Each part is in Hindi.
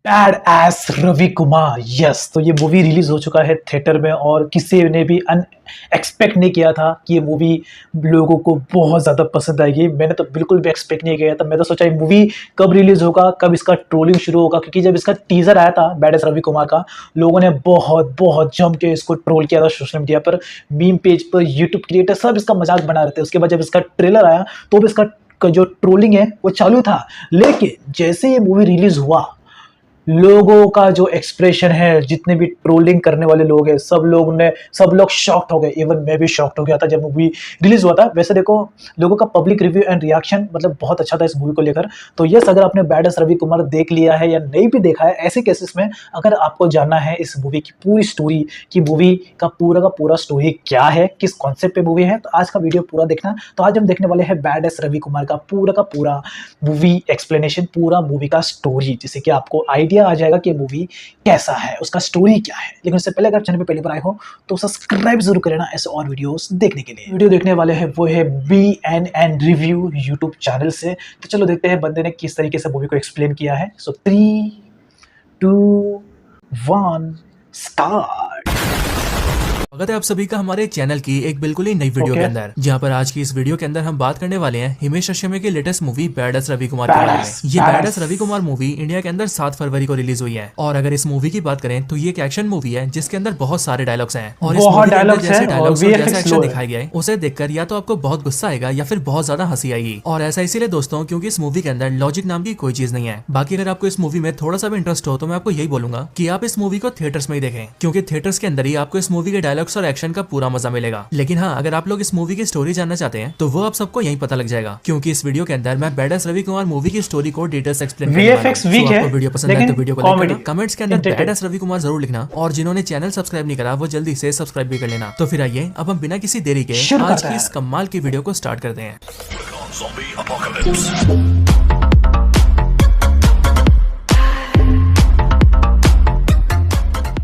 Bad S Ravi Kumar. Yes, तो ये मूवी रिलीज हो चुका है थिएटर में और किसी ने भी एक्सपेक्ट नहीं किया था कि ये मूवी लोगों को बहुत ज़्यादा पसंद आएगी। मैंने तो बिल्कुल भी एक्सपेक्ट नहीं किया था। मैं तो सोचा ये मूवी कब रिलीज होगा, कब इसका ट्रोलिंग शुरू होगा, क्योंकि जब इसका टीजर आया था बैड एस रवि कुमार का, लोगों ने बहुत बहुत जम के इसको ट्रोल किया था सोशल मीडिया पर, मीम पेज पर, यूट्यूब क्रिएटर सब इसका मजाक बना रहे थे। उसके बाद जब इसका ट्रेलर आया तो भी इसका जो ट्रोलिंग है वो चालू था। लेकिन जैसे ये मूवी रिलीज हुआ, लोगों का जो एक्सप्रेशन है, जितने भी ट्रोलिंग करने वाले लोग हैं, सब लोग शॉक्ड हो गए। इवन मैं भी शॉक्ड हो गया था जब मूवी रिलीज हुआ था। वैसे देखो, लोगों का पब्लिक रिव्यू एंड रिएक्शन मतलब बहुत अच्छा था इस मूवी को लेकर। तो यस, अगर आपने बैड एस रवि कुमार देख लिया है या नहीं भी देखा है, ऐसे केसेस में अगर आपको जानना है इस मूवी की पूरी स्टोरी, कि मूवी का पूरा स्टोरी क्या है, किस कॉन्सेप्ट पे मूवी है, तो आज का वीडियो पूरा देखना। तो आज हम देखने वाले हैं बैड एस रवि कुमार का पूरा मूवी एक्सप्लेनेशन, पूरा मूवी का स्टोरी, जिससे कि आपको आइडिया आ जाएगा कि मूवी कैसा है, उसका स्टोरी क्या है। लेकिन उससे पहले अगर चैनल पे पहली बार आए हो तो सब्सक्राइब जरूर कर लेना ऐसे और वीडियोस देखने के लिए। वीडियो देखने वाले हैं वो है BNN रिव्यू यूट्यूब चैनल से। तो चलो देखते हैं बंदे ने किस तरीके से मूवी को एक्सप्लेन किया है। सो 3, 2, 1 स्टार्ट। स्वागत है आप सभी का हमारे चैनल की एक बिल्कुल ही नई वीडियो के अंदर, जहां पर आज की इस वीडियो के अंदर हम बात करने वाले हैं हिमेश रेशमिया की latest movie badass Ravi Kumar के बारे में। ये badass Ravi Kumar movie India के अंदर 7 फरवरी को रिलीज हुई है। और अगर इस मूवी की बात करें तो ये एक एक्शन मूवी है जिसके अंदर बहुत सारे डायलॉग्स हैं। और इस मूवी के अंदर जैसे डायलॉग्स और जैसा एक्शन दिखाया गया है, उसे देखकर या तो आपको बहुत गुस्सा आएगा या फिर बहुत ज्यादा हंसी आएगी। और ऐसा इसीलिए दोस्तों क्योंकि इस मूवी के अंदर लॉजिक नाम की कोई चीज नहीं है। बाकी अगर आपको इस मूवी में थोड़ा सा भी इंटरेस्ट हो तो मैं आपको यही बोलूंगा कि आप इस मूवी को थिएटर्स में ही देखें, क्योंकि थिएटर्स के अंदर ही आपको इस मूवी के डायलॉग्स और एक्शन का पूरा मजा मिलेगा। लेकिन हाँ, अगर आप लोग इस मूवी की स्टोरी जानना चाहते हैं तो वो आप सबको यहीं पता लग जाएगा, क्योंकि इस वीडियो के अंदर मैं badass Ravi Kumar movie की स्टोरी को डिटेल्स एक्सप्लेन करूंगा। आपको वीडियो पसंद आए तो वीडियो को लाइक करना, कमेंट्स के अंदर बैड एस रवि कुमार जरूर लिखना, और जिन्होंने चैनल सब्सक्राइब नहीं करा वो जल्दी से सब्सक्राइब भी कर लेना। तो फिर आइए अब हम बिना किसी देरी के आज की इस कमाल की वीडियो को स्टार्ट करते हैं।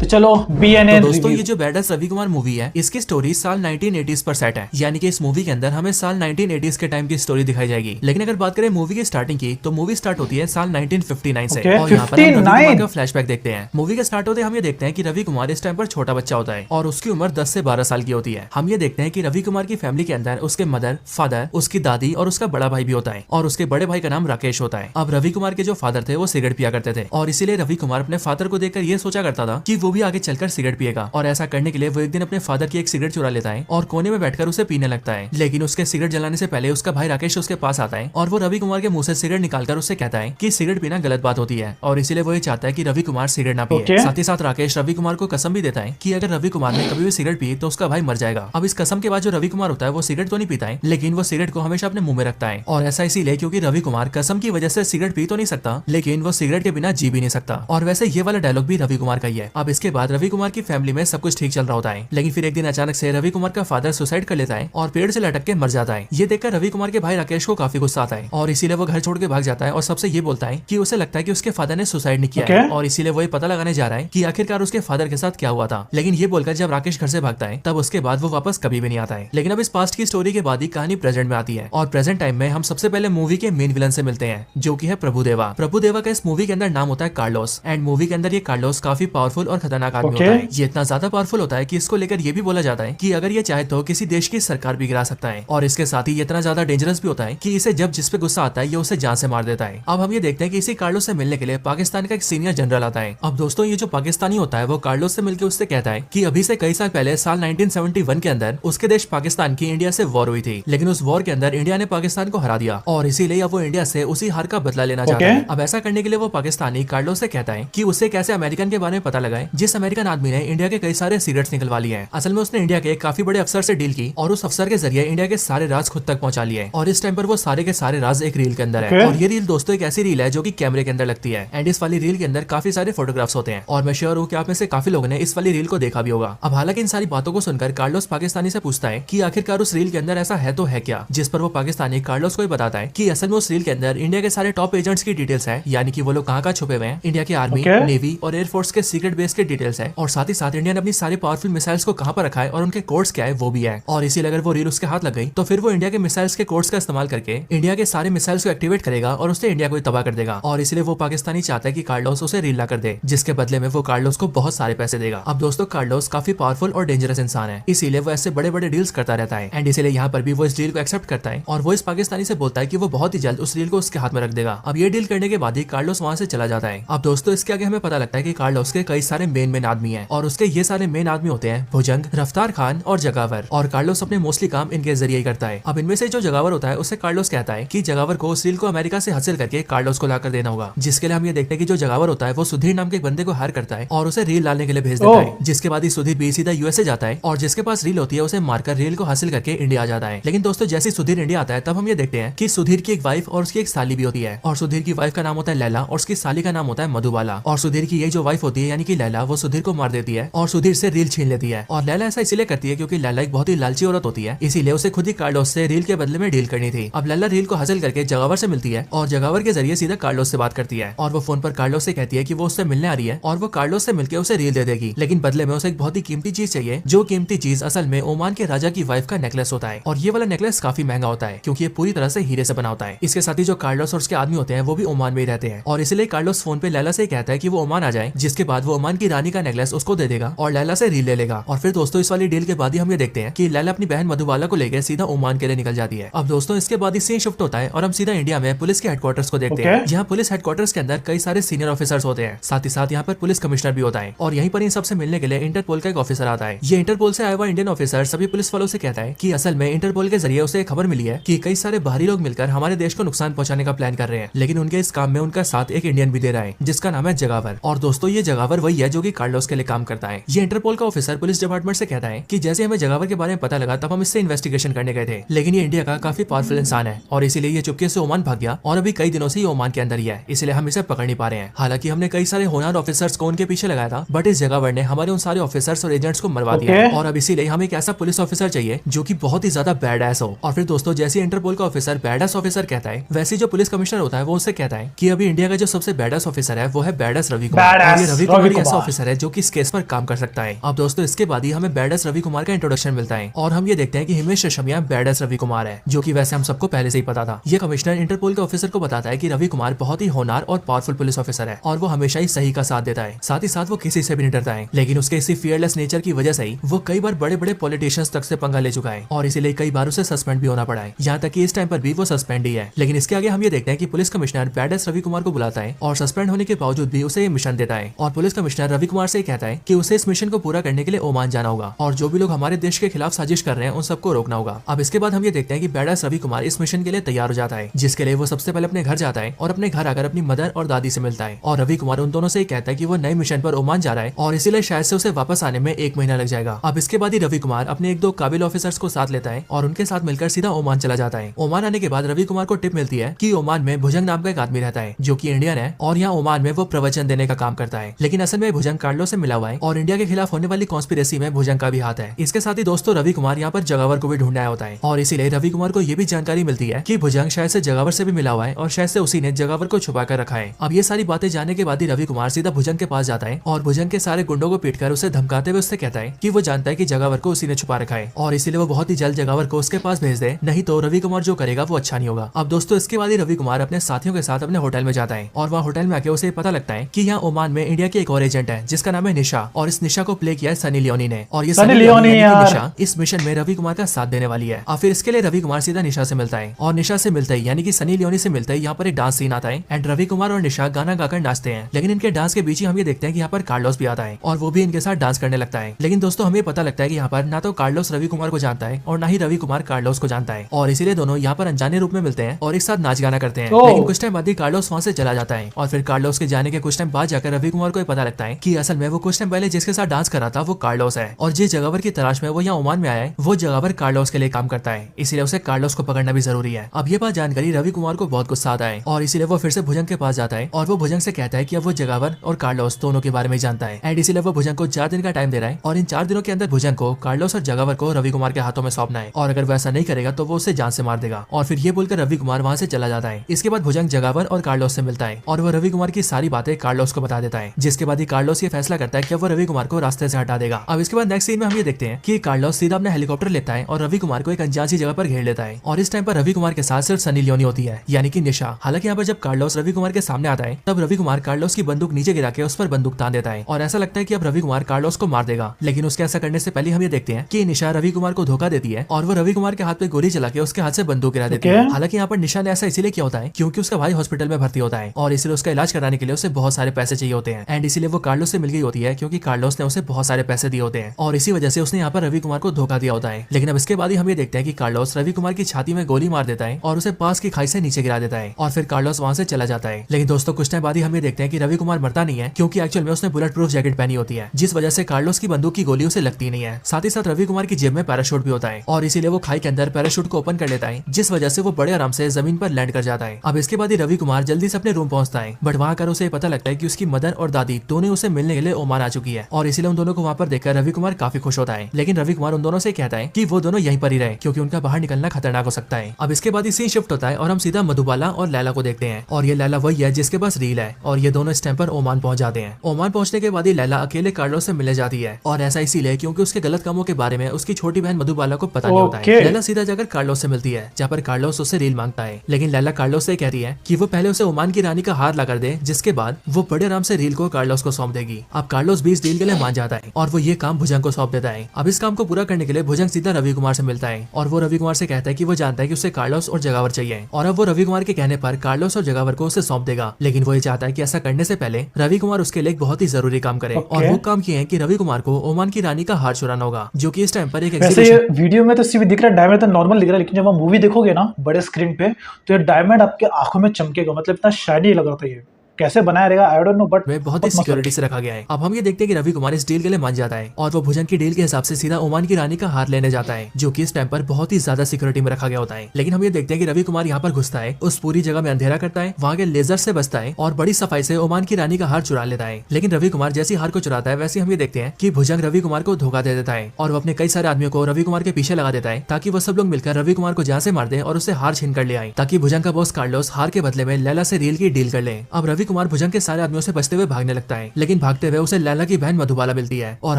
चलो BNN। तो दोस्तों ये जो badass Ravi Kumar movie है, इसकी स्टोरी साल 1980s पर सेट है। यानी कि इस मूवी के अंदर हमें साल 1980s के टाइम की स्टोरी दिखाई जाएगी। लेकिन अगर बात करें मूवी की स्टार्टिंग की, तो मूवी स्टार्ट होती है साल 1959 से। और यहाँ पर हम रवि कुमार का फ्लैशबैक देखते हैं। मूवी के स्टार्ट होते हम ये देखते हैं कि रवि कुमार इस टाइम पर छोटा बच्चा होता है और उसकी उम्र 10 से 12 साल की होती है। हम ये देखते हैं कि रवि कुमार की फैमिली के अंदर उसके मदर, फादर, उसकी दादी और उसका बड़ा भाई भी होता है, और उसके बड़े भाई का नाम राकेश होता है। अब रवि कुमार के जो फादर थे वो सिगरेट पिया करते थे, और इसीलिए रवि कुमार अपने फादर को देखकर ये सोचा करता था कि वो भी आगे चलकर सिगरेट पिएगा। और ऐसा करने के लिए वो एक दिन अपने फादर की एक सिगरेट चुरा लेता है और कोने में बैठकर उसे पीने लगता है। लेकिन उसके सिगरेट जलाने से पहले उसका भाई राकेश उसके पास आता है और वो रवि कुमार के मुंह से सिगरेट निकालकर उससे कहता है कि सिगरेट पीना गलत बात होती है, और इसीलिए वो ये चाहता है कि रवि कुमार सिगरेट ना पिए। साथ ही साथ राकेश रवि कुमार को कसम भी देता है कि अगर रवि कुमार ने कभी भी सिगरेट पी तो उसका भाई मर जाएगा। अब इस कसम के बाद जो रवि कुमार होता है वो सिगरेट तो नहीं पीता है, लेकिन वो सिगरेट को हमेशा अपने मुंह में रखता है। और ऐसा इसीलिए क्योंकि रवि कुमार कसम की वजह से सिगरेट पी तो नहीं सकता, लेकिन वो सिगरेट के बिना जी भी नहीं सकता। और वैसे ये वाला डायलॉग भी रवि कुमार का ही है। अब इसके बाद रवि कुमार की फैमिली में सब कुछ ठीक चल रहा होता है, लेकिन फिर एक दिन अचानक से रवि कुमार का फादर सुसाइड कर लेता है और पेड़ से लटक के मर जाता है। ये देखकर रवि कुमार के भाई राकेश को काफी गुस्सा आता है, और इसीलिए वो घर छोड़ के भाग जाता है और सबसे ये बोलता है कि उसे लगता है कि उसके फादर ने सुसाइड नहीं किया है, और इसीलिए वो ये पता लगाने जा रहा है कि आखिरकार उसके फादर के साथ क्या हुआ था। लेकिन ये बोलकर जब राकेश घर से भागता है तब उसके बाद वो वापस कभी भी नहीं आता है। लेकिन अब इस पास्ट की स्टोरी के बाद ही कहानी प्रेजेंट में आती है, और प्रेजेंट टाइम में हम सबसे पहले मूवी के मेन विलन से मिलते हैं, जो कि है प्रभुदेवा। प्रभुदेवा का इस मूवी के अंदर नाम होता है कार्लोस, एंड मूवी के अंदर ये कार्लोस काफी पावरफुल और खतरनाक आदमी होता है। ये इतना ज्यादा पावरफुल होता है कि इसको लेकर ये भी बोला जाता है कि अगर ये चाहे तो किसी देश की सरकार भी गिरा सकता है, और इसके साथ ही ये इतना ज्यादा डेंजरस भी होता है कि इसे जब जिस पे गुस्सा आता है ये उसे जान से मार देता है। अब हम ये देखते हैं कि इसी कार्लोस से मिलने के लिए पाकिस्तान का एक सीनियर जनरल आता है। अब दोस्तों ये जो पाकिस्तानी होता है वो कार्लोस से मिलकर उससे कहता है कि अभी से कई साल पहले साल 1971 के अंदर उसके देश पाकिस्तान की इंडिया से वॉर हुई थी, लेकिन उस वॉर के अंदर इंडिया ने पाकिस्तान को हरा दिया, और इसीलिए अब वो इंडिया से उसी हार का बदला लेना चाहता है। अब ऐसा करने के लिए वो पाकिस्तानी कार्लोस से कहता है कि उसे कैसे अमेरिकन के बारे में पता लगाए, जिस अमेरिकन आदमी ने इंडिया के कई सारे सिगरेट्स निकलवा लिए हैं। असल में उसने इंडिया के काफी बड़े अफसर से डील की और उस अफसर के जरिए इंडिया के सारे राज खुद तक पहुंचा लिए, और इस टाइम पर वो सारे के सारे राज एक रील के अंदर है। और ये रील दोस्तों एक ऐसी रील है जो कि कैमरे के अंदर लगती है, एंड इस वाली रील के अंदर काफी सारे फोटोग्राफ्स होते हैं, और मैं श्योर हूँ कि आप में से काफी लोगों ने इस वाली रील को देखा भी होगा। अब हालांकि इन सारी बातों को सुनकर कार्लोस पाकिस्तानी से पूछता है कि आखिरकार उस रील के अंदर ऐसा है तो है क्या, जिस पर वो पाकिस्तानी कार्लोस को बताता है कि असल में उस रील के अंदर इंडिया के सारे टॉप एजेंट्स की डिटेल्स है, यानी कि वो लोग कहाँ छुपे हुए हैं, इंडिया के आर्मी, नेवी और एयरफोर्स के सीक्रेट बेस के डिटेल्स है और साथ ही साथ इंडिया ने अपनी सारी पावरफुल मिसाइल्स को कहां पर रखा है और उनके कोड्स क्या है वो भी है। और इसीलिए अगर वो रील उसके हाथ लग गई तो फिर वो इंडिया के मिसाइल्स के कोड्स का इस्तेमाल करके इंडिया के सारे मिसाइल्स को एक्टिवेट करेगा और उससे इंडिया को तबाह कर देगा। और इसलिए वो पाकिस्तानी चाहता है कि कार्लोस उसे रील ला कर दे, जिसके बदले में वो कार्लोस को बहुत सारे पैसे देगा। अब दोस्तों कार्लोस काफी पावरफुल और डेंजरस इंसान है, इसीलिए वो ऐसे बड़े बड़े डील्स करता रहता है एंड इसीलिए यहाँ पर भी वो इस डील को एक्सेप्ट करता है और वो इस पाकिस्तानी से बोलता है कि वो बहुत ही जल्द उस डील को उसके हाथ में रख देगा। अब ये डील करने के बाद ही कार्लोस वहां से चला जाता है। अब दोस्तों इसके आगे हमें पता लगता है कि कार्लोस के कई सारे मेन आदमी हैं और उसके ये सारे मेन आदमी होते हैं भुजंग, रफ्तार खान और जगावर। और कार्लोस अपने मोस्टली काम इनके जरिए ही करता है। अब इनमें से जो जगावर होता है उससे कार्लोस कहता है कि जगावर को उस डील को अमेरिका से हासिल करके कार्लोस को लाकर देना होगा, जिसके लिए हम ये देखते हैं कि जो जगावर होता है वो सुधीर नाम के एक बंदे को हायर करता है और उसे रील डालने के लिए भेज देता है। जिसके बाद ही सुधीर भी सीधा यूएसए जाता है और जिसके पास रील होती है उसे मारकर रील को हासिल करके इंडिया आ जाता है। लेकिन दोस्तों जैसे सुधीर इंडिया आता है तब हम ये देखते हैं कि सुधीर की एक वाइफ और उसकी एक साली भी होती है और सुधीर की वाइफ का नाम होता है लैला और उसकी साली का नाम होता है मधुबाला। और सुधीर की ये जो वाइफ होती है यानी कि लैला वो सुधीर को मार देती है और सुधीर से रील छीन लेती है। और लैला ऐसा इसलिए करती है क्योंकि लैला एक बहुत ही लालची औरत होती है, इसीलिए उसे खुद ही कार्लोस से रील के बदले में डील करनी थी। अब लैला रील को हासिल करके जगावर से मिलती है और जगावर के जरिए सीधा कार्लोस से बात करती है और वो फोन पर कार्लोस से कहती है कि वो उससे मिलने आ रही है और वो कार्लोस से मिलकर उसे रील दे देगी, लेकिन बदले में उसे एक बहुत ही कीमती चीज चाहिए। जो कीमती चीज असल में ओमान के राजा की वाइफ का नेकलेस होता है और ये वाला नेकलेस काफी महंगा होता है क्योंकि ये पूरी तरह से हीरे से बना होता है। इसके साथ ही जो कार्लोस और उसके आदमी होते हैं वो भी ओमान में ही रहते हैं और इसलिए कार्लोस फोन पे लैला से कहता है कि वो ओमान आ जाए, जिसके बाद वो ओमान की रानी का नेकलेस उसको दे देगा और लैला से रील ले लेगा। और फिर दोस्तों इस वाली डील के बाद ही हम ये देखते हैं कि लैला अपनी बहन मधुबाला को लेकर सीधा ओमान के लिए निकल जाती है। अब दोस्तों इसके बाद ही सीन शिफ्ट होता है और हम सीधा इंडिया में पुलिस के हेडक्वार्टर्स को देखते हैं, जहाँ पुलिस हेडक्वार्टर्स के अंदर कई सारे सीनियर ऑफिसर्स होते हैं। साथ ही साथ यहाँ पर पुलिस कमिश्नर भी होता है और यहीं पर इन सबसे मिलने के लिए इंटरपोल का एक ऑफिसर आता है। ये इंटरपोल से आया हुआ इंडियन ऑफिसर सभी पुलिस वालों से कहता है कि असल में इंटरपोल के जरिए उसे खबर मिली है कि कई सारे बाहरी लोग मिलकर हमारे देश को नुकसान पहुंचाने का प्लान कर रहे हैं, लेकिन उनके इस काम में उनका साथ एक इंडियन भी दे रहा है जिसका नाम है जगावर। और दोस्तों ये जगावर वही है जो कि कार्लोस के लिए काम करता है। ये इंटरपोल का ऑफिसर पुलिस डिपार्टमेंट से कहता है कि जैसे हमें जगावर के बारे में पता लगा तब हम इससे इन्वेस्टिगेशन करने गए थे, लेकिन ये इंडिया का काफी पावरफुल इंसान है और इसीलिए ये चुपके से ओमान भाग गया और अभी कई दिनों से ये ओमान के अंदर ही है, इसलिए हम इसे पकड़ नहीं पा रहे हैं। हालांकि हमने कई सारे होनहार ऑफिसर्स को उनके पीछे लगाया था, बट इस जगावर ने हमारे उन सारे ऑफिसर्स और एजेंट्स को मरवा दिया है और अब इसीलिए हमें एक ऐसा पुलिस ऑफिसर चाहिए जो कि बहुत ही ज्यादा बैड एस हो। और फिर दोस्तों जैसे इंटरपोल का ऑफिसर बैड एस ऑफिसर कहता है, वैसे जो पुलिस कमिश्नर होता है वो उससे कहता है कि अभी इंडिया का जो सबसे बैड एस ऑफिसर है वो है बैड एस रवि कुमार और ये रवि कुमार ऐसा ऑफिसर है जो कि इस केस पर काम कर सकता है। अब दोस्तों इसके बाद ही हमें बैड एस रवि कुमार का इंट्रोडक्शन मिलता है और हम ये देखते हैं कि हिमेश रेशमिया बैड एस रवि कुमार है, जो कि वैसे हम सबको पहले से ही पता था। ये कमिश्नर इंटरपोल के ऑफिसर को बताता है कि रवि कुमार बहुत ही होनहार और पावरफुल पुलिस ऑफिसर है और वो हमेशा ही सही का साथ देता है, साथ ही साथ वो किसी से भी नहीं डरता है, लेकिन उसके इसी फियरलेस नेचर की वजह से ही वो कई बार बड़े बड़े पॉलिटिशियंस तक से पंगा ले चुका है और इसीलिए कई बार उसे सस्पेंड भी होना पड़ा है, यहाँ तक कि इस टाइम पर भी वो सस्पेंड ही है। लेकिन इसके आगे हम ये देखते हैं कि police commissioner badass Ravi Kumar को बुलाता है और सस्पेंड होने के बावजूद भी उसे ये मिशन देता है और पुलिस कमिश्नर रवि कुमार से कहता है कि उसे इस मिशन को पूरा करने के लिए ओमान जाना होगा और जो भी लोग हमारे देश के खिलाफ साजिश कर रहे हैं उन सबको रोकना होगा। अब इसके बाद हम ये देखते हैं कि बैड एस रवि कुमार इस मिशन के लिए तैयार हो जाता है, जिसके लिए वो सबसे पहले अपने घर जाता है और अपने घर आकर अपनी मदर और दादी से मिलता है और रवि कुमार उन दोनों से कहता है कि वो नए मिशन पर ओमान जा रहा है और इसीलिए शायद से उसे वापस आने में 1 महीना लग जाएगा। अब इसके बाद ही रवि कुमार अपने 1-2 काबिल ऑफिसर्स को साथ लेता है और उनके साथ मिलकर सीधा ओमान चला जाता है। ओमान आने के बाद रवि कुमार को टिप मिलती है कि ओमान में भुजंग नाम का एक आदमी रहता है जो कि इंडियन है और यहाँ ओमान में वो प्रवचन देने का काम करता है, लेकिन असल में भुजंग कार्लोस से मिला हुआ है और इंडिया के खिलाफ होने वाली कॉन्स्पिरेसी में भुजंग का भी हाथ है। इसके साथ ही दोस्तों रवि कुमार यहाँ पर जगावर को भी ढूंढने आया होता है और इसीलिए रवि कुमार को ये भी जानकारी मिलती है कि भुजंग शायद से जगावर से भी मिला हुआ है और शायद से उसी ने जगावर को छुपा कर रखा है। अब ये सारी बातें जानने के बाद ही रवि कुमार सीधा भुजंग के पास जाता है और भुजंग के सारे गुंडों को पीटकर उसे धमकाते हुए उससे कहता है कि वो जानता है कि जगावर को उसी ने छुपा रखा है और इसीलिए वो बहुत ही जल्द जगावर को उसके पास भेज दे, नहीं तो रवि कुमार जो करेगा वो अच्छा नहीं होगा। अब दोस्तों इसके बाद ही रवि कुमार अपने साथियों के साथ अपने होटल में जाता है और वहाँ होटल में आके उसे पता लगता है कि यहाँ ओमान में इंडिया के एक और एजेंट है जिसका नाम है निशा और इस निशा को प्ले किया है सनी लियोनी ने और ये सनी लियोनी निशा इस मिशन में रवि कुमार का साथ देने वाली है। और फिर इसके लिए रवि कुमार सीधा निशा से मिलता है और निशा से मिलता है यानी कि सनी लियोनी से मिलता है यहाँ पर एक डांस सीन आता है एंड रवि कुमार और निशा गाना गाकर नाचते हैं, लेकिन इनके डांस के बीच ही हम ये देखते हैं कि यहाँ पर कार्लोस भी आता है और वो भी इनके साथ डांस करने लगता है। लेकिन दोस्तों हमें पता लगता है कि यहाँ पर ना तो कार्लोस रवि कुमार को जानता है और ना ही रवि कुमार कार्लोस को जानता है और इसीलिए दोनों यहाँ पर अनजाने रूप में मिलते हैं और एक साथ नाच गाना करते हैं। लेकिन कुछ टाइम बाद ही कार्लोस वहाँ से चला जाता है और फिर कार्लोस के जाने के कुछ टाइम बाद जाकर रवि कुमार को पता लगता है कि असल में वो कुछ टाइम पहले जिसके साथ डांस कर रहा था वो कार्लोस है और जिस जगावर की तलाश में वो यहाँ ओमान में आया है वो जगावर कार्लोस के लिए काम करता है, इसीलिए उसे कार्लोस को पकड़ना भी जरूरी है। अब ये बात जानकारी रवि कुमार को बहुत गुस्सा आता है और इसीलिए वो फिर से भुजंग के पास जाता है और वो भुजंग से कहता है कि अब वो जगावर और कार्लोस दोनों के बारे में जानता है एंड इसीलिए वो भुजंग को 4 दिन का टाइम दे रहा है और इन 4 दिनों के अंदर भुजंग को कार्लोस और जगावर को रवि कुमार के हाथों में सौंपना है और अगर वैसा नहीं करेगा तो वो उसे जान से मार देगा। और फिर ये बोलकर रवि कुमार वहाँ से चला जाता है। इसके बाद भुजंग जगावर और कार्लोस से मिलता है और वो रवि कुमार की सारी बातें कार्लोस को बता देता है, जिसके बाद ही कार्लोस कार्लोस ये फैसला करता है कि अब वो रवि कुमार को रास्ते से हटा देगा। अब इसके बाद नेक्स्ट सीन में हम ये देखते हैं कि कार्लोस सीधा अपना हेलीकॉप्टर लेता है और रवि कुमार को एक अनजान सी जगह पर घेर लेता है। और इस टाइम पर रवि कुमार के साथ सिर्फ सनी लियोनी होती है, यानी कि निशा। हालांकि यहाँ पर जब कार्लोस रवि कुमार के सामने आता है तब रवि कुमार कार्लोस की बंदूक नीचे गिरा के उस पर बंदूक तान देता है और ऐसा लगता है कि अब रवि कुमार कार्लोस को मार देगा। लेकिन उसके ऐसा करने से पहले हम ये देखते हैं कि निशा रवि कुमार को धोखा देती है और वो रवि कुमार के हाथ पे गोली चला के उसके हाथ से बंदूक गिरा देती है। हालांकि यहाँ पर निशा ने ऐसा इसीलिए किया होता है क्योंकि उसका भाई हॉस्पिटल में भर्ती होता है और इसलिए उसका इलाज कराने के लिए उसे बहुत सारे पैसे चाहिए होते हैं। एंड इसीलिए वो कार्लोस से मिल गई होती है क्योंकि कार्लोस ने उसे बहुत सारे पैसे दिए होते हैं और इसी वजह से उसने यहाँ पर रवि कुमार को धोखा दिया होता है। लेकिन अब इसके बाद ही हम ये देखते हैं कि कार्लोस रवि कुमार की छाती में गोली मार देता है और उसे पास की खाई से नीचे गिरा देता है और फिर कार्लोस वहां से चला जाता है। लेकिन दोस्तों कुछ टाइम बाद ही हम ये देखते हैं कि रवि कुमार मरता नहीं है क्योंकि एक्चुअल में उसने बुलेट प्रूफ जैकेट पहनी होती है, जिस वजह से कार्लोस की बंदूक की गोली उसे लगती नहीं है। साथ ही साथ रवि कुमार की जेब में पैराशूट भी होता है और इसीलिए वो खाई के अंदर पैराशूट को ओपन कर लेता है, जिस वजह से वो बड़े आराम से जमीन पर लैंड कर जाता है। अब इसके बाद ही रवि कुमार जल्दी से अपने रूम पहुंचता है, बट वहां कर उसे पता लगता है कि उसकी मदर और दादी दोनों उसे मिलने के लिए ओमान आ चुकी है और इसीलिए उन दोनों को वहां पर देखकर रवि कुमार काफी खुश होता है। लेकिन रवि कुमार उन दोनों से कहता है कि वो दोनों यहीं पर ही रहे क्योंकि उनका बाहर निकलना खतरनाक हो सकता है। अब इसके बाद ही सीन शिफ्ट होता है और हम सीधा मधुबाला और लैला को देखते हैं और ये लैला वही है जिसके पास रील है और ये दोनों इस टाइम पर ओमान पहुंच जाते हैं। ओमान पहुंचने के बाद ही लैला अकेले कार्लोस से मिलने जाती है और ऐसा इसीलिए क्योंकि उसके गलत कामों के बारे में उसकी छोटी बहन मधुबाला को पता नहीं होता है। लैला सीधा जाकर कार्लोस से मिलती है जहाँ पर कार्लोस उससे रील मांगता है, लेकिन लैला कार्लोस से कहती है कि वो पहले उसे ओमान की रानी का हार ला कर दे, जिसके बाद वो बड़े आराम से रील को कार्लोस को सौंप देगी। अब कार्लोस 20 डील के लिए मान जाता है और वो ये काम भुजंग को सौंप देता है। अब इस काम को पूरा करने के लिए भुजंग सीधा रवि कुमार से मिलता है और वो रवि कुमार से कहता है कि वो जानता है कि उसे कार्लोस और जगावर चाहिए और अब वो रवि कुमार के कहने पर कार्लोस और जगावर को उसे सौंप देगा। लेकिन वो ये चाहता है कि ऐसा करने से पहले रवि कुमार उसके लिए एक बहुत ही जरूरी काम करे और वो काम ये है कि रवि कुमार को ओमान की रानी का हार चुराना होगा, जो कि इस टाइम पर एक एग्जीबिशन। वीडियो में तो सिर्फ दिख रहा है डायमंड, तो नॉर्मल दिख रहा है, लेकिन जब आप मूवी देखोगे ना बड़े स्क्रीन पे तो ये डायमंड आपके आंखों में चमकेगा, मतलब इतना शाइनी लग रहा था। ये कैसे बनाया रहेगा आई डोंट नो, बट में बहुत ही सिक्योरिटी से रखा गया है। अब हम ये देखते हैं कि रवि कुमार इस डील के लिए मान जाता है और वो भुजंग की डील के हिसाब से सीधा ओमान की रानी का हार लेने जाता है, जो कि इस टाइम पर बहुत ही ज्यादा सिक्योरिटी में रखा गया होता है। लेकिन हम ये देखते हैं कि रवि कुमार यहाँ पर घुसता है, उस पूरी जगह में अंधेरा करता है, वहाँ के लेजर से बचता है और बड़ी सफाई से ओमान की रानी का हार चुरा लेता है। लेकिन रवि कुमार जैसे हार को चुराता है वैसे हम ये देखते हैं कि भुजंग रवि कुमार को धोखा दे देता है और वो अपने कई सारे आदमियों को रवि कुमार के पीछे लगा देता है ताकि वो सब लोग मिलकर रवि कुमार को जान से मार दे और उससे हार छीन कर ले आए, ताकि भुजंग का बॉस कार्लोस हार के बदले में लैला से रील की डील कर ले। अब रवि कुमार भुजंग के सारे आदमियों से बचते हुए भागने लगता है, लेकिन भागते हुए उसे लैला की बहन मधुबाला मिलती है और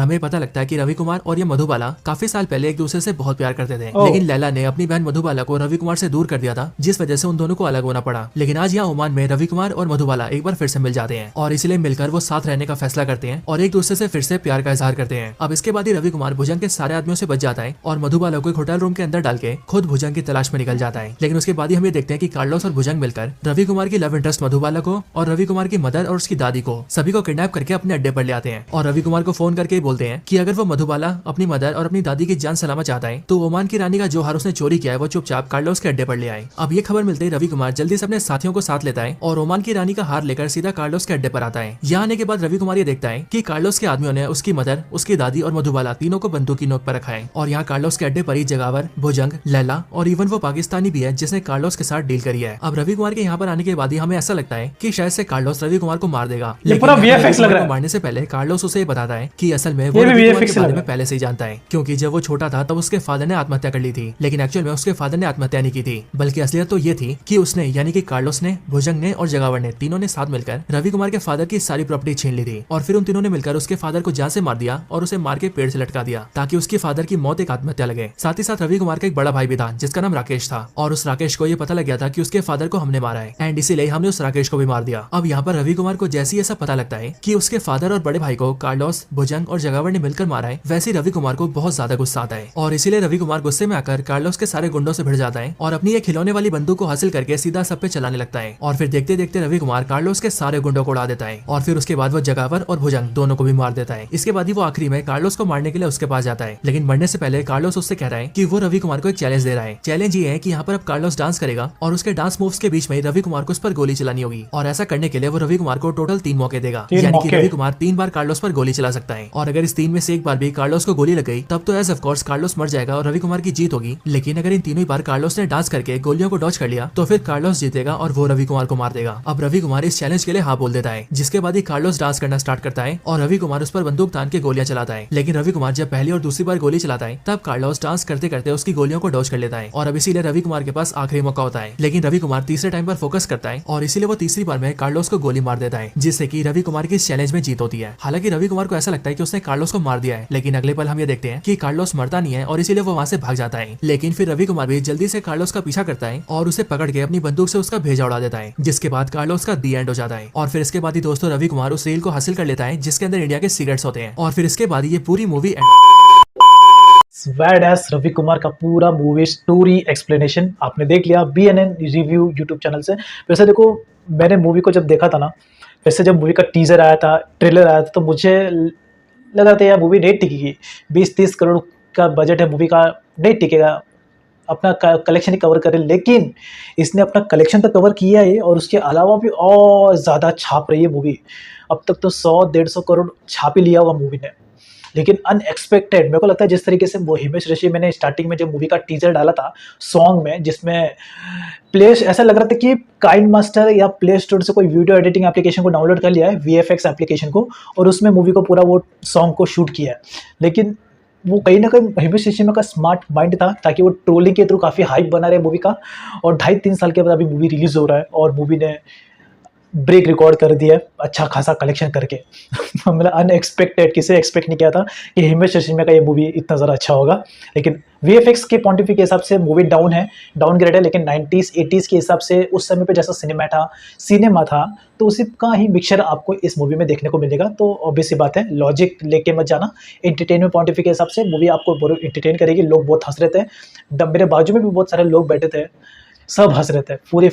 हमें पता लगता है कि रवि कुमार और ये मधुबाला काफी साल पहले एक दूसरे से बहुत प्यार करते थे। लेकिन लैला ने अपनी बहन मधुबाला को रवि कुमार से दूर कर दिया था, जिस वजह से उन दोनों को अलग होना पड़ा। लेकिन आज यहाँ ओमान में रवि कुमार और मधुबाला एक बार फिर से मिल जाते हैं और इसलिए मिलकर वो साथ रहने का फैसला करते हैं और एक दूसरे से फिर से प्यार का इजहार करते हैं। अब इसके बाद ही रवि कुमार भुजंग के सारे आदमियों से बच जाता है और मधुबाला को एक होटल रूम के अंदर डाल के खुद भुजंग की तलाश में निकल जाता है। लेकिन उसके बाद ही हम ये देखते हैं कि कार्लोस और भुजंग मिलकर रवि कुमार की लव इंटरेस्ट मधुबाला को और रवि कुमार की मदर और उसकी दादी को सभी को किडनैप करके अपने अड्डे पर ले आते हैं और रवि कुमार को फोन करके बोलते हैं कि अगर वो मधुबाला अपनी मदर और अपनी दादी की जान सलामत चाहता है तो ओमान की रानी का जो हार उसने चोरी किया है वो चुपचाप कार्लोस के अड्डे पर ले आए। अब ये खबर मिलते ही रवि कुमार जल्दी से अपने साथियों को साथ लेता है और ओमान की रानी का हार लेकर सीधा कार्लोस के अड्डे पर आता है। यहाँ आने के बाद रवि कुमार ये देखता है कि कार्लोस के आदमियों ने उसकी मदर, उसकी दादी और मधुबाला तीनों को बंदूक की नोक पर रखा है और यहाँ कार्लोस के अड्डे पर ही जगावर, भुजंग, लैला और इवन वो पाकिस्तानी भी है जिसने कार्लोस के साथ डील करी है। अब रवि कुमार के यहाँ पर आने के बाद ही हमें ऐसा लगता है कि शायद से कार्लोस रवि कुमार को मार देगा, लेकिन मारने से पहले कार्लोस उसे बताता है कि असल में वो रवि कुमार के बारे में पहले से ही जानता है, क्योंकि जब वो छोटा था तब उसके फादर ने आत्महत्या कर ली थी। लेकिन एक्चुअल में उसके फादर ने आत्महत्या नहीं की थी, बल्कि असलियत तो ये थी कि उसने यानी कि कार्लोस ने, भुजंग ने और जगावर ने तीनों ने साथ मिलकर रवि कुमार के फादर की सारी प्रॉपर्टी छीन ली थी और फिर उन तीनों ने मिलकर उसके फादर को जान से मार दिया और उसे मार के पेड़ से लटका दिया ताकि उसके फादर की मौत एक आत्महत्या लगे। साथ ही साथ रवि कुमार का एक बड़ा भाई भी था जिसका नाम राकेश था और उस राकेश को ये पता लग गया था कि उसके फादर को हमने मारा है एंड इसीलिए हमने उस राकेश को भी मार दिया। अब यहाँ पर रवि कुमार को जैसे ही ऐसा पता लगता है कि उसके फादर और बड़े भाई को कार्लोस, भुजंग और जगावर ने मिलकर मारा है, वैसे रवि कुमार को बहुत ज्यादा गुस्सा आता है और इसीलिए रवि कुमार गुस्से में आकर कार्लोस के सारे गुंडों से भिड़ जाता है और अपनी एक खिलौने वाली बंदूक को हासिल करके सीधा सब पे चलाने लगता है और फिर देखते देखते रवि कुमार कार्लोस के सारे गुंडों को उड़ा देता है और फिर उसके बाद वो जगावर और भुजंग दोनों को भी मार देता है। इसके बाद ही वो आखिरी में कार्लोस को मारने के लिए उसके पास जाता है, लेकिन मरने से पहले कार्लोस उससे कह रहा है कि वो रवि कुमार को एक चैलेंज दे रहा है। चैलेंज ये है कि यहाँ पर अब कार्लोस डांस करेगा और उसके डांस मूव्स के बीच में रवि कुमार को उस पर गोली चलानी होगी और ऐसा करने के लिए वो रवि कुमार को टोटल 3 मौके देगा, यानी कि रवि कुमार 3 बार कार्लोस पर गोली चला सकता है और अगर इस 3 में से एक बार भी कार्लोस को गोली लग गई तब तो एज ऑफ कोर्स कार्लोस मर जाएगा और रवि कुमार की जीत होगी। लेकिन अगर इन तीनों ही बार कार्लोस ने डांस करके गोलियों को डॉज कर लिया तो फिर कार्लोस जीतेगा और वो रवि कुमार को मार देगा। अब रवि कुमार इस चैलेंज के लिए हाँ बोल देता है, जिसके बाद ही कार्लोस डांस करना स्टार्ट करता है और रवि कुमार उस पर बंदूक तान के गोलियां चलाता है। लेकिन रवि कुमार जब पहली और दूसरी बार गोली चलाता है तब कार्लोस डांस करते करते उसकी गोलियों को डॉज कर लेता है और अब इसीलिए रवि कुमार के पास आखिरी मौका होता है। लेकिन रवि कुमार तीसरे टाइम पर फोकस करता है और इसीलिए वो तीसरी बार में कार्लोस को गोली मार देता है, जिससे कि रवि कुमार की इस चैलेंज में जीत होती है। हालांकि रवि कुमार को ऐसा लगता है कि उसने कार्लोस को मार दिया है, लेकिन अगले पल हम ये देखते हैं कि कार्लोस मरता नहीं है और इसीलिए वो वहां से भाग जाता है। लेकिन फिर रवि कुमार भी जल्दी से कार्लोस का पीछा करता है और उसे पकड़ के अपनी बंदूक से उसका भेजा उड़ा देता है, जिसके बाद कार्लोस का दी एंड हो जाता है। और फिर इसके बाद ही दोस्तों रवि कुमार उस रील को हासिल कर लेता है जिसके अंदर इंडिया के सिगरेट्स होते हैं, और फिर इसके बाद ये पूरी movie suede S Ravi Kumar का पूरा मूवी स्टोरी एक्सप्लेनेशन आपने देख लिया BNN रिव्यू यूट्यूब चैनल से। वैसे देखो, मैंने मूवी को जब देखा था ना, वैसे जब मूवी का टीजर आया था, ट्रेलर आया था, तो मुझे लगा था यार मूवी नहीं टिकेगी, 20-30 करोड़ का बजट है मूवी का, नहीं टिकेगा, अपना कलेक्शन ही कवर करे। लेकिन इसने अपना कलेक्शन तो कवर किया है और उसके अलावा भी और ज़्यादा छाप रही है मूवी। अब तक तो 100-150 करोड़ छाप ही लिया हुआ मूवी ने। लेकिन अनएक्सपेक्टेड मेरे को लगता है, जिस तरीके से वो हिमेश रेशमी, मैंने स्टार्टिंग में जब मूवी का टीजर डाला था सॉन्ग में, जिसमें ऐसा लग रहा था कि काइंड मास्टर या प्ले स्टोर से कोई वीडियो एडिटिंग एप्लीकेशन को डाउनलोड कर लिया है, VFX एप्लीकेशन को, और उसमें मूवी को पूरा वो सॉन्ग को शूट किया है। लेकिन वो कहीं ना कहीं हिमेश रेशमिया का स्मार्ट माइंड था, ताकि वो ट्रोलिंग के थ्रू काफ़ी हाइप बना रहे मूवी का। और 2.5-3 साल के बाद अभी मूवी रिलीज हो रहा है और मूवी ने ब्रेक रिकॉर्ड कर दिया है अच्छा खासा कलेक्शन करके। मतलब अनएक्सपेक्टेड, किसी एक्सपेक्ट नहीं किया था कि हिमेश रेशमिया का ये मूवी इतना ज़्यादा अच्छा होगा। लेकिन VFX के पॉइंट ऑफ व्यू के हिसाब से मूवी डाउनग्रेड है, लेकिन 90s 80s के हिसाब से उस समय पे जैसा सिनेमा था, तो उसी का ही मिक्सचर आपको इस मूवी में देखने को मिलेगा। तो ऑब्वियस सी बात है, लॉजिक लेके मत जाना। एंटरटेनमेंट पॉइंट ऑफ व्यू के हिसाब से मूवी आपको बहुत एंटरटेन करेगी। लोग बहुत हंस रहे थे, मेरे बाजू में भी बहुत सारे लोग बैठे थे, सब हंस रहे थे, पूरी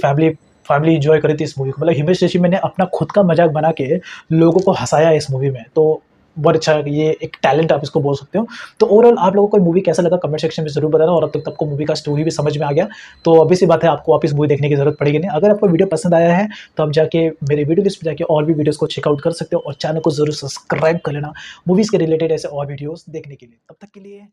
फैमिली इंजॉय करी थी इस मूवी को। मतलब हिमेश रेशमिया ने अपना खुद का मजाक बना के लोगों को हंसाया इस मूवी में। तो बहुत अच्छा, ये एक टैलेंट आप इसको बोल सकते हो। तो ओवरऑल आप लोगों को मूवी कैसा लगा कमेंट सेक्शन में जरूर बताना। और अब तक आपको मूवी का स्टोरी भी समझ में आ गया, तो ऑब्वियस सी बात है आपको वापस मूवी देखने की जरूरत पड़ेगी नहीं। अगर आपको वीडियो पसंद आया है तो आप जाके मेरे वीडियो लिस्ट में जाके और भी वीडियोस को चेकआउट कर सकते हो, और चैनल को जरूर सब्सक्राइब कर लेना मूवीज़ के रिलेटेड ऐसे और वीडियोज़ देखने के लिए। तब तक के लिए